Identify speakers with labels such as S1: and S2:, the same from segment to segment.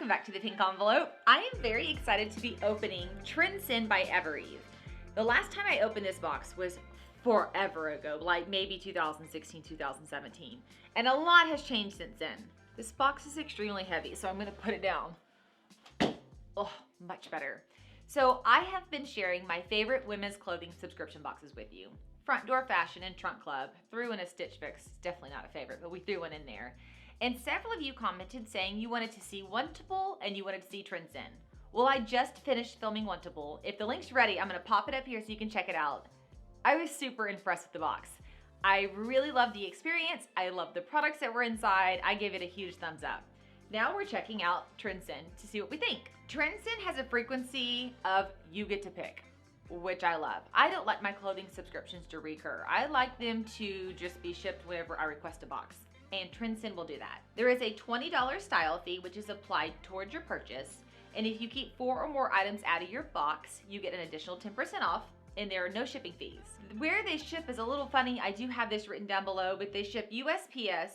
S1: welcome back to the Pink Envelope. I am very excited to be opening Trendsend by Evereve. The last time I opened this box was forever ago, like maybe 2016, 2017. And a lot has changed since then. This box is extremely heavy, so I'm gonna put it down. Oh, much better. So I have been sharing my favorite women's clothing subscription boxes with you. Front Door Fashion and Trunk Club threw in a Stitch Fix. It's definitely not a favorite, but we threw one in there. And several of you commented saying you wanted to see Wantable and you wanted to see Trendsend. Well, I just finished filming Wantable. If the link's ready, I'm gonna pop it up here so you can check it out. I was super impressed with the box. I really loved the experience. I loved the products that were inside. I gave it a huge thumbs up. Now we're checking out Trendsend to see what we think. Trendsend has a frequency of you get to pick, which I love. I don't like my clothing subscriptions to recur. I like them to just be shipped whenever I request a box. And Trendsend will do that. There is a $20 style fee, which is applied towards your purchase. And if you keep 4 or more items out of your box, you get an additional 10% off, and there are no shipping fees. Where they ship is a little funny. I do have this written down below, but they ship USPS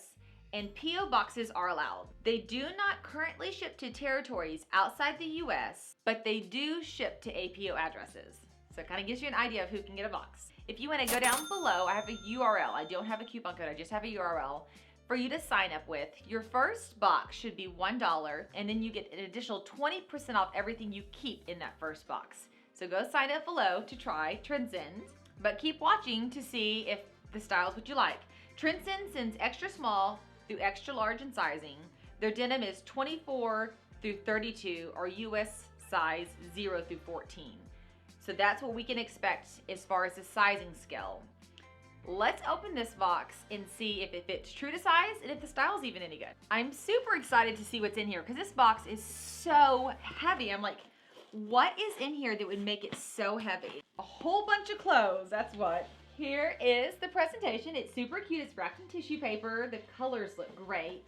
S1: and PO Boxes are allowed. They do not currently ship to territories outside the US, but they do ship to APO addresses. So it kind of gives you an idea of who can get a box. If you want to go down below, I have a URL. I don't have a coupon code, I just have a URL for you to sign up with. Your first box should be $1, and then you get an additional 20% off everything you keep in that first box. So go sign up below to try Trendsend, but keep watching to see if the style's what you like. Trendsend sends extra small through extra large in sizing. Their denim is 24 through 32 or US size 0 through 14. So that's what we can expect as far as the sizing scale. Let's open this box and see if it fits true to size and if the style's even any good. I'm super excited to see what's in here because this box is so heavy. I'm like, what is in here that would make it so heavy? A whole bunch of clothes, that's what. Here is the presentation. It's super cute. It's wrapped in tissue paper. The colors look great.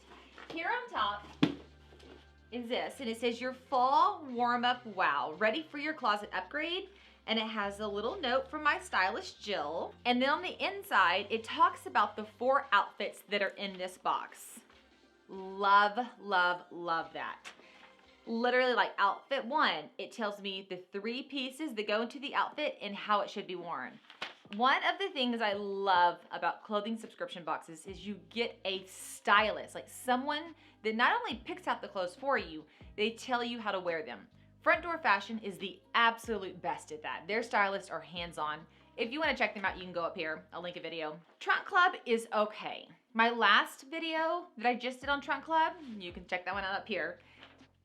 S1: Here on top is this, and it says your fall warm-up wow, ready for your closet upgrade. And it has a little note from my stylist, Jill. And then on the inside, it talks about the 4 outfits that are in this box. Love, love, love that. Literally like outfit 1, it tells me the 3 pieces that go into the outfit and how it should be worn. One of the things I love about clothing subscription boxes is you get a stylist, like someone that not only picks out the clothes for you, they tell you how to wear them. Front Door Fashion is the absolute best at that. Their stylists are hands-on. If you want to check them out, you can go up here. I'll link a video. Trunk Club is okay. My last video that I just did on Trunk Club, you can check that one out up here.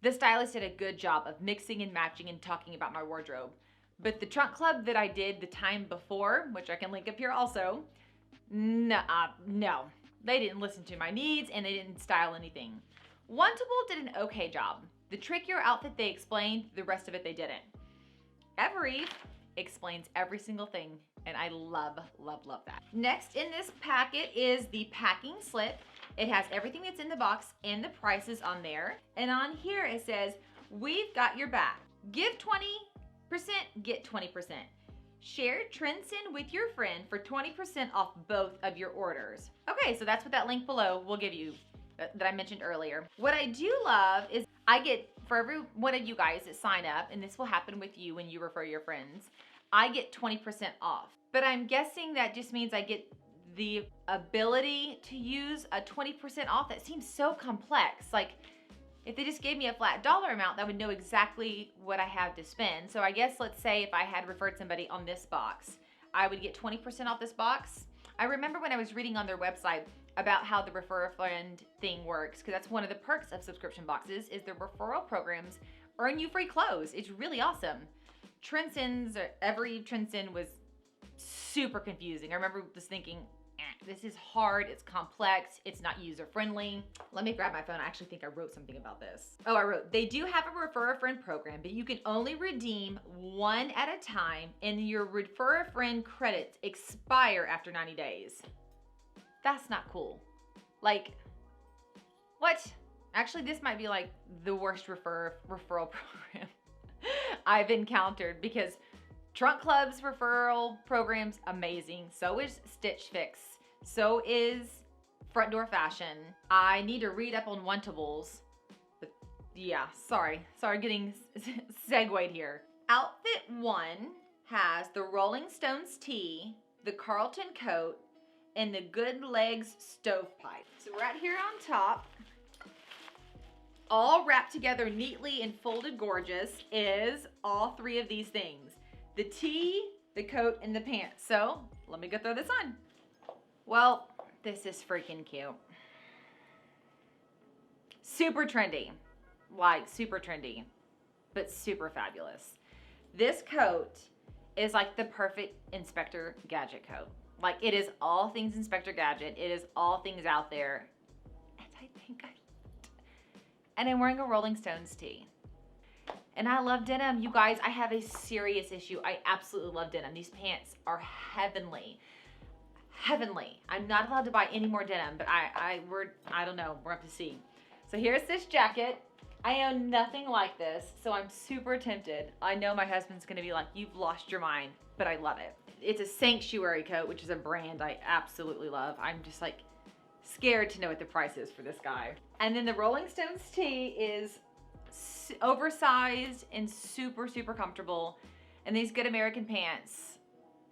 S1: The stylist did a good job of mixing and matching and talking about my wardrobe. But the Trunk Club that I did the time before, which I can link up here also, no, they didn't listen to my needs and they didn't style anything. Wantable did an okay job. The trickier outfit they explained, the rest of it they didn't. Evereve explains every single thing, and I love, love, love that. Next in this packet is the packing slip. It has everything that's in the box and the prices on there. And on here it says, we've got your back. Give 20%, get 20%. Share Trendsend with your friend for 20% off both of your orders. Okay, so that's what that link below will give you that I mentioned earlier. What I do love is I get, for every one of you guys that sign up, and this will happen with you when you refer your friends, I get 20% off. But I'm guessing that just means I get the ability to use a 20% off. That seems so complex. Like, if they just gave me a flat dollar amount, I would know exactly what I have to spend. So I guess, let's say if I had referred somebody on this box, I would get 20% off this box. I remember when I was reading on their website about how the refer a friend thing works, because that's one of the perks of subscription boxes is the referral programs earn you free clothes. It's really awesome. Every Trendsend was super confusing. I remember just thinking, this is hard, it's complex, it's not user-friendly. Let me grab my phone. I actually think I wrote something about this. Oh, I wrote, they do have a refer a friend program, but you can only redeem 1 at a time, and your refer a friend credits expire after 90 days. That's not cool. Like, what? Actually, this might be like the worst referral program I've encountered, because Trunk Club's referral program's amazing. So is Stitch Fix. So is Front Door Fashion. I need to read up on Wantables, but Yeah, sorry getting segued here. Outfit 1 has the Rolling Stones tee, the Carlton coat, and the Good Legs stovepipe. So right here on top, all wrapped together neatly and folded gorgeous, is all three of these things. The tee, the coat, and the pants. So let me go throw this on. Well, this is freaking cute. Super trendy, like super trendy, but super fabulous. This coat is like the perfect Inspector Gadget coat. Like, it is all things Inspector Gadget. It is all things out there. And I think I loved it. And I'm wearing a Rolling Stones tee. And I love denim. You guys, I have a serious issue. I absolutely love denim. These pants are heavenly. Heavenly. I'm not allowed to buy any more denim, but I don't know. We're up to see. So here's this jacket. I own nothing like this, so I'm super tempted. I know my husband's gonna be like, you've lost your mind, but I love it. It's a Sanctuary coat, which is a brand I absolutely love. I'm just like scared to know what the price is for this guy. And then the Rolling Stones tee is oversized and super, super comfortable. And these Good American pants,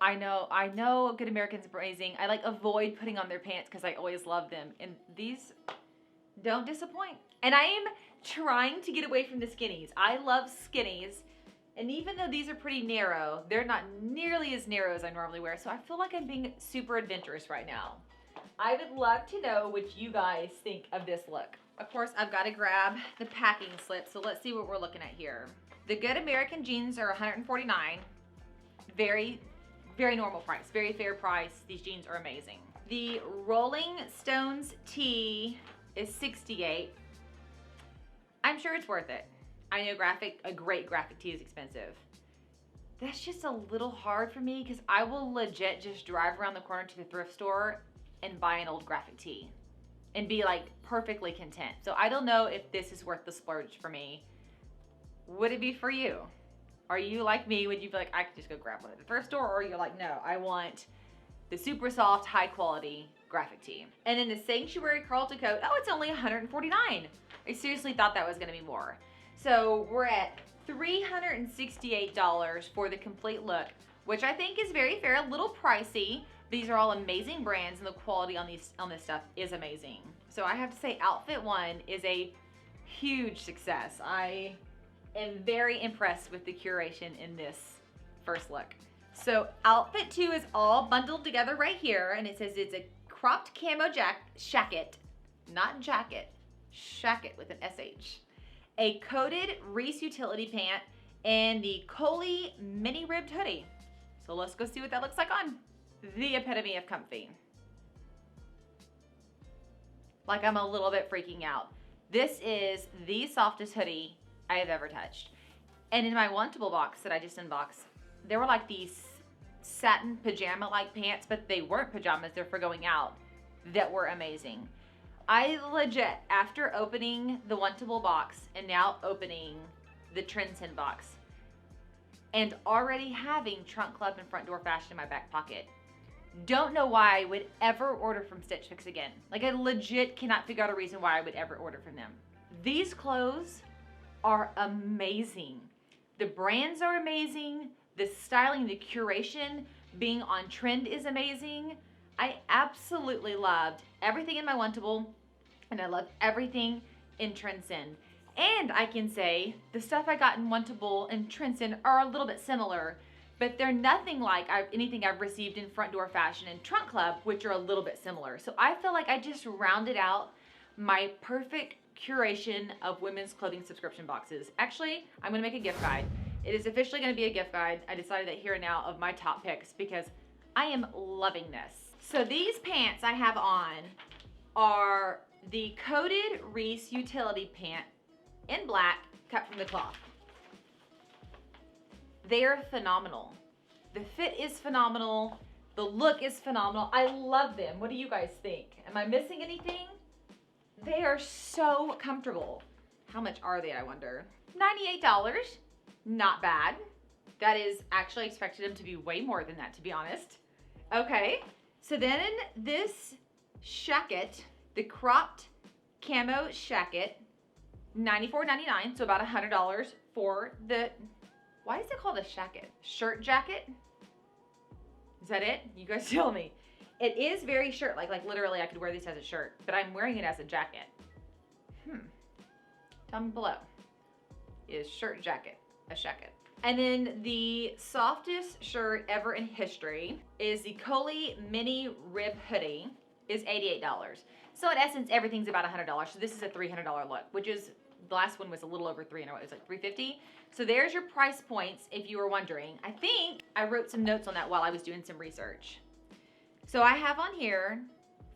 S1: I know Good American's amazing. I like avoid putting on their pants because I always love them. And these don't disappoint. And I am trying to get away from the skinnies. I love skinnies. And even though these are pretty narrow, they're not nearly as narrow as I normally wear. So I feel like I'm being super adventurous right now. I would love to know what you guys think of this look. Of course, I've got to grab the packing slip. So let's see what we're looking at here. The Good American jeans are $149. Very, very normal price. Very fair price. These jeans are amazing. The Rolling Stones tee is $68. I'm sure it's worth it. I know a great graphic tee is expensive. That's just a little hard for me because I will legit just drive around the corner to the thrift store and buy an old graphic tee and be like perfectly content. So I don't know if this is worth the splurge for me. Would it be for you? Are you like me? Would you be like, I could just go grab one at the thrift store? Or you're like, no, I want the super soft, high quality graphic tee. And then the Sanctuary Carlton coat, oh, it's only $149. I seriously thought that was gonna be more. So we're at $368 for the complete look, which I think is very fair, a little pricey. These are all amazing brands and the quality on this stuff is amazing. So I have to say outfit 1 is a huge success. I am very impressed with the curation in this first look. So outfit 2 is all bundled together right here, and it says it's a cropped camo shacket, not jacket, shacket with an SH. A coated Reese utility pant, and the Coley mini ribbed hoodie. So let's go see what that looks like on. The epitome of comfy. Like I'm a little bit freaking out. This is the softest hoodie I have ever touched. And in my Wantable box that I just unboxed, there were like these satin pajama-like pants, but they weren't pajamas, they're for going out, that were amazing. I legit, after opening the Wantable box and now opening the Trendsend box and already having Trunk Club and Front Door Fashion in my back pocket, don't know why I would ever order from Stitch Fix again. Like, I legit cannot figure out a reason why I would ever order from them. These clothes are amazing. The brands are amazing. The styling, the curation, being on trend is amazing. I absolutely loved everything in my Wantable, and I loved everything in Trendsend. And I can say the stuff I got in Wantable and Trendsend are a little bit similar, but they're nothing like anything I've received in Front Door Fashion and Trunk Club, which are a little bit similar. So I feel like I just rounded out my perfect curation of women's clothing subscription boxes. Actually, I'm gonna make a gift guide. It is officially gonna be a gift guide. I decided that here and now of my top picks because I am loving this. So these pants I have on are the coated Reese utility pant in black, cut from the cloth. They are phenomenal. The fit is phenomenal. The look is phenomenal. I love them. What do you guys think? Am I missing anything? They are so comfortable. How much are they, I wonder? $98. Not bad. That is actually expected them to be way more than that, to be honest. Okay, so then this shacket, the cropped camo shacket, $94.99, so about $100 for the, why is it called a shacket? Shirt jacket? Is that it? You guys tell me. It is very shirt-like, like literally I could wear this as a shirt, but I'm wearing it as a jacket. Tell me below. Is shirt jacket a shacket? And then the softest shirt ever in history is the Coley Mini Rib Hoodie, is $88. So in essence, everything's about $100. So this is a $300 look, which is, the last one was a little over $300. It was like $350. So there's your price points if you were wondering. I think I wrote some notes on that while I was doing some research. So I have on here,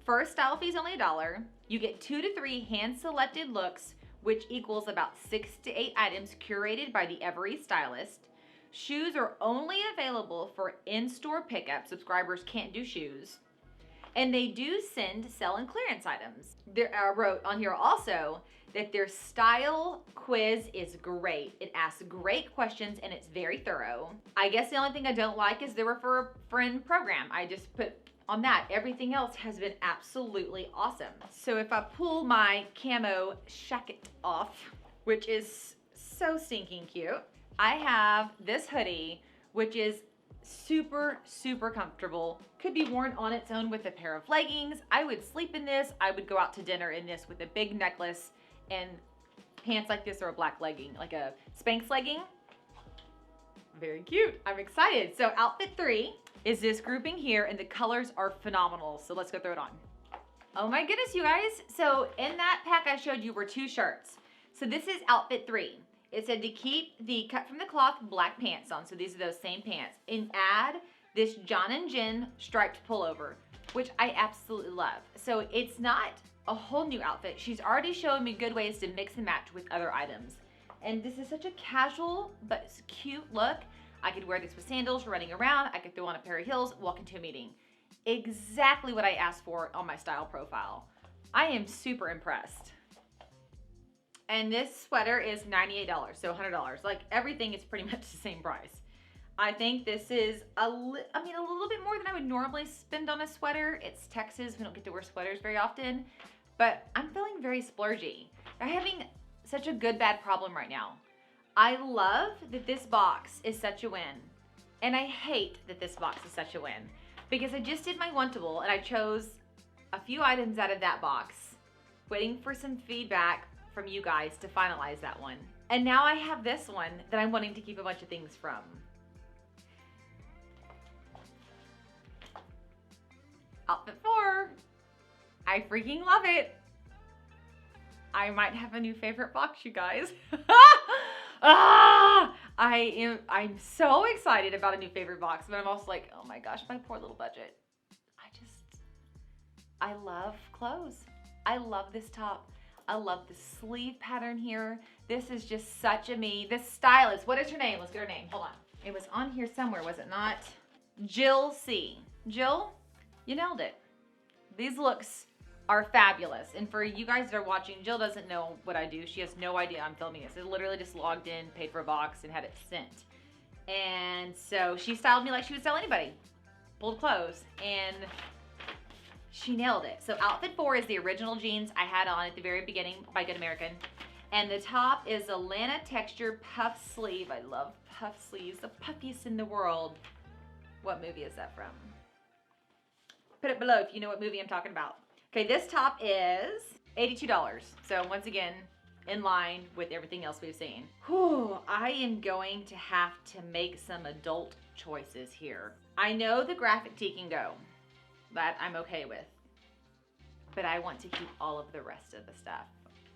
S1: first style fee is only $1. You get 2 to 3 hand-selected looks, which equals about 6 to 8 items curated by the Evereve stylist. Shoes are only available for in-store pickup. Subscribers can't do shoes. And they do send sell and clearance items. I wrote on here also that their style quiz is great. It asks great questions and it's very thorough. I guess the only thing I don't like is the refer a friend program. I just put on that. Everything else has been absolutely awesome. So if I pull my camo shacket off, which is so stinking cute, I have this hoodie, which is super, super comfortable. Could be worn on its own with a pair of leggings. I would sleep in this. I would go out to dinner in this with a big necklace and pants like this or a black legging, like a Spanx legging. Very cute. I'm excited. So outfit 3 is this grouping here and the colors are phenomenal. So let's go throw it on. Oh my goodness, you guys. So in that pack I showed you were 2 shirts. So this is outfit 3. It said to keep the cut from the cloth black pants on. So these are those same pants. And add this John and Jen striped pullover, which I absolutely love. So it's not a whole new outfit. She's already showing me good ways to mix and match with other items. And this is such a casual but cute look. I could wear this with sandals, running around. I could throw on a pair of heels, walk into a meeting. Exactly what I asked for on my style profile. I am super impressed. And this sweater is $98, so $100. Like everything is pretty much the same price. I think this is a little bit more than I would normally spend on a sweater. It's Texas, we don't get to wear sweaters very often, but I'm feeling very splurgy. I'm having such a good bad problem right now. I love that this box is such a win, and I hate that this box is such a win because I just did my wantable and I chose a few items out of that box, waiting for some feedback from you guys to finalize that one. And now I have this one that I'm wanting to keep a bunch of things from. Outfit 4. I freaking love it. I might have a new favorite box, you guys. I'm so excited about a new favorite box, but I'm also like, oh my gosh, my poor little budget. I love clothes. I love this top. I love the sleeve pattern here. This is just such a me. This stylist, what is her name? Let's get her name, hold on. It was on here somewhere, was it not? Jill C. Jill, you nailed it. These looks are fabulous. And for you guys that are watching, Jill doesn't know what I do. She has no idea I'm filming this. I literally just logged in, paid for a box, and had it sent. And so she styled me like she would style anybody. Pulled clothes, and she nailed it. So outfit 4 is the original jeans I had on at the very beginning by Good American. And the top is a Lana texture puff sleeve. I love puff sleeves, the puffiest in the world. What movie is that from? Put it below if you know what movie I'm talking about. Okay, this top is $82. So once again, in line with everything else we've seen. Whew, I am going to have to make some adult choices here. I know the graphic tee can go. That I'm okay with, but I want to keep all of the rest of the stuff.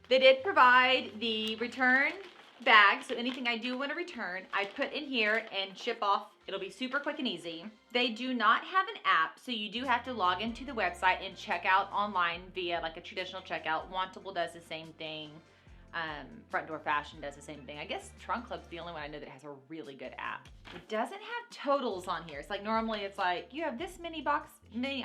S1: They did provide the return bag, so anything I do want to return, I put in here and ship off. It'll be super quick and easy. They do not have an app, so you do have to log into the website and check out online via like a traditional checkout. Wantable does the same thing. Front Door Fashion does the same thing. I guess Trunk Club's the only one I know that has a really good app. It doesn't have totals on here. It's like normally it's like you have this many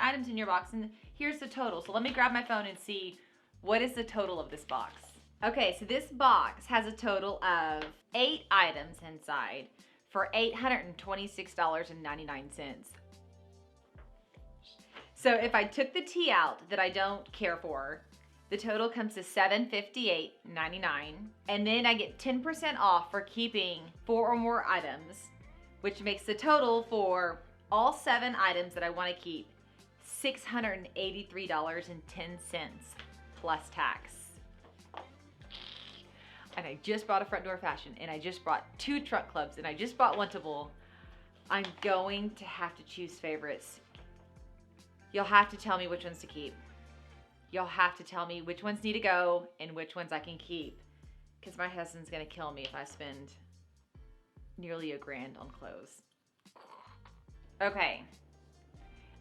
S1: items in your box and here's the total. So let me grab my phone and see what is the total of this box. Okay, so this box has a total of 8 items inside for $826.99. So if I took the tee out that I don't care for The total comes to $758.99. And then I get 10% off for keeping 4 or more items, which makes the total for all 7 items that I want to keep $683.10 plus tax. And I just bought a front door fashion, and I just bought 2 trunk clubs, and I just bought Wantable. I'm going to have to choose favorites. You'll have to tell me which ones to keep. You'll have to tell me which ones need to go and which ones I can keep, because my husband's gonna kill me if I spend nearly $1,000 on clothes. Okay,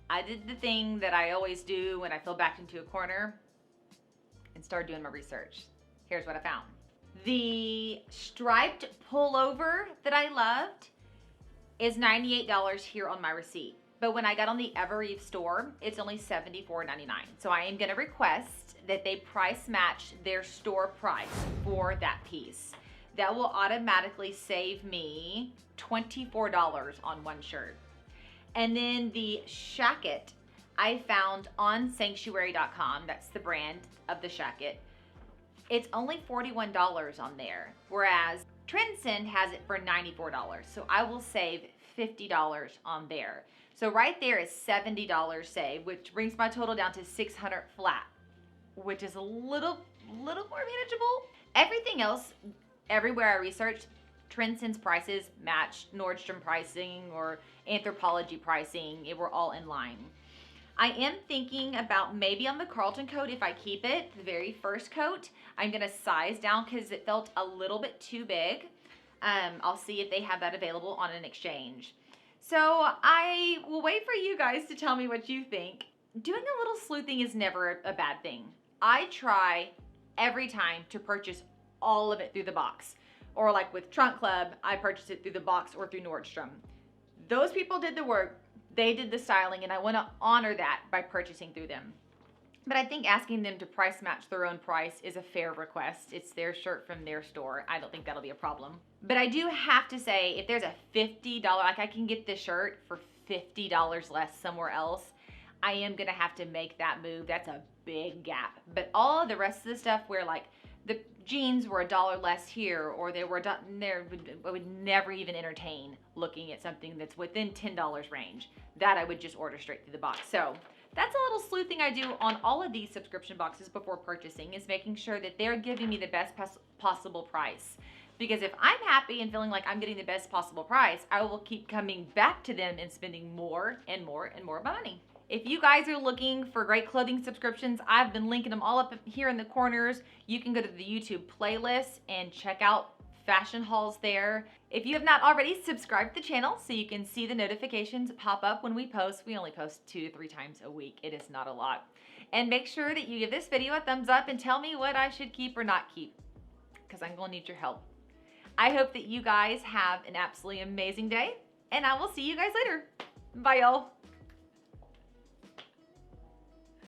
S1: I did the thing that I always do when I feel backed into a corner and started doing my research. Here's what I found. The striped pullover that I loved is $98 here on my receipt. But when I got on the Evereve store, it's only $74.99. So I am gonna request that they price match their store price for that piece. That will automatically save me $24 on one shirt. And then the shacket I found on sanctuary.com, that's the brand of the shacket. It's only $41 on there, whereas Trendsend has it for $94. So I will save $50 on there. So right there is $70 saved, which brings my total down to $600 flat, which is a little more manageable. Everything else, everywhere I researched, Trendsend's prices matched Nordstrom pricing or Anthropologie pricing. It were all in line. I am thinking about maybe on the Carlton coat, if I keep it, the very first coat, I'm gonna size down because it felt a little bit too big. I'll see if they have that available on an exchange. So I will wait for you guys to tell me what you think. Doing a little sleuthing is never a bad thing. I try every time to purchase all of it through the box. Or like with Trunk Club, I purchased it through the box or through Nordstrom. Those people did the work, they did the styling, and I want to honor that by purchasing through them. But I think asking them to price match their own price is a fair request. It's their shirt from their store. I don't think that'll be a problem. But I do have to say, if there's a $50, like I can get this shirt for $50 less somewhere else, I am gonna have to make that move. That's a big gap. But all of the rest of the stuff where like the jeans were $1 less here, or they were there, I would never even entertain looking at something that's within $10 range. That I would just order straight through the box. So that's a little sleuthing I do on all of these subscription boxes before purchasing, is making sure that they're giving me the best possible price. Because if I'm happy and feeling like I'm getting the best possible price, I will keep coming back to them and spending more and more and more money. If you guys are looking for great clothing subscriptions, I've been linking them all up here in the corners. You can go to the YouTube playlist and check out fashion hauls there. If you have not already, subscribe to the channel so you can see the notifications pop up when we post. We only post 2 to 3 times a week. It is not a lot. And make sure that you give this video a thumbs up and tell me what I should keep or not keep, because I'm going to need your help. I hope that you guys have an absolutely amazing day, and I will see you guys later. Bye, y'all.